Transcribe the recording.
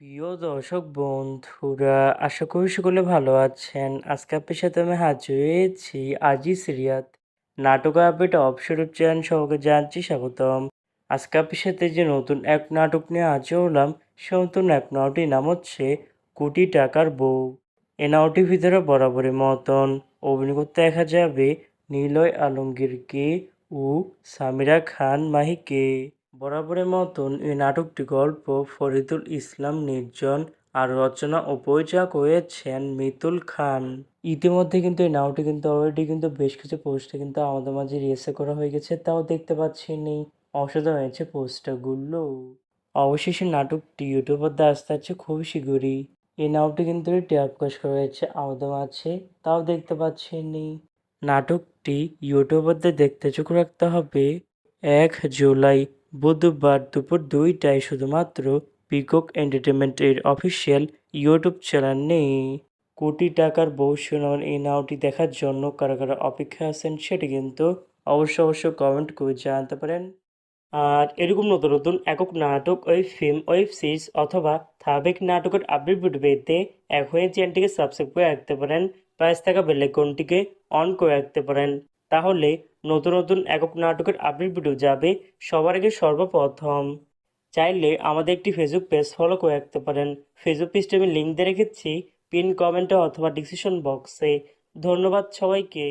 প্রিয় দর্শক বন্ধুরা, আশা করি সকলে ভালো আছেন। আজকে আপনার সাথে আমি হাজির হয়েছি আজি সিরিয়াত নাটক আপডেট অবসরূপ চ্যানেল সহকে জানছি স্বাগতম। আজকে আপনার সাথে যে নতুন এক নাটক নিয়ে হাজির হলাম, সে নতুন এক নাটকটির নাম হচ্ছে কোটি টাকার বউ। এই নাটকটির ভিতরে বরাবরের মতন অভিনয় করতে দেখা যাবে নিলয় আলমগীরকে ও সামিরা খান মাহিকে। বরাবরের মতন এই নাটকটি গল্প ফরিদুল ইসলাম নির্জন আর রচনা ও পরিচালক হয়েছেন মিতুল খান। ইতিমধ্যে কিন্তু এই নাটকটি কিন্তু অলরেডি কিন্তু বেশ কিছু পোস্টে কিন্তু আমাদের মাঝে রিলিজ করা হয়ে গেছে, তাও দেখতে পাচ্ছেন এই অসাধারণ হয়েছে পোস্টারগুলো। অবশেষে নাটকটি ইউটিউবার দ্বারা আসতে যাচ্ছে খুবই শীঘ্রই। এই নাটকটি কিন্তু ট্যাব প্রকাশ করা হয়েছে আমাদের মাঝে, তাও দেখতে পাচ্ছেন এই নাটকটি ইউটিউবারদের দেখতে চোখ রাখতে হবে 1 জুলাই বুধবার দুপুর 2টায় শুধুমাত্র পিকক এন্টারটেনমেন্টের অফিসিয়াল ইউটিউব চ্যানেলে। কোটি টাকার বউ শিরোনামের এই নাটকটি দেখার জন্য কারা কারা অপেক্ষায় আছেন সেটি কিন্তু অবশ্যই কমেন্ট করে জানাতে পারেন। আর এরকম নতুন নতুন একক নাটক, ওয়েব ফিল্ম, ওয়েব সিরিজ অথবা ধারাবাহিক নাটকের আপডেট ভিডিও পেতে এখনই চ্যানেলটিকে সাবস্ক্রাইব করে রাখতে পারেন, পাশে থাকা বেল আইকনটিকে অন করে রাখতে পারেন। তাহলে নতুন নতুন একক নাটকের আপডেট ভিডিও যাবে সবার আগে সর্বপ্রথম। চাইলে আমাদের একটি ফেসবুক পেজ ফলো করে রাখতে পারেন। ফেসবুক পেজটি আমি লিঙ্ক দিয়ে রেখেছি পিন কমেন্টে অথবা ডিসক্রিপশন বক্সে। ধন্যবাদ সবাইকে।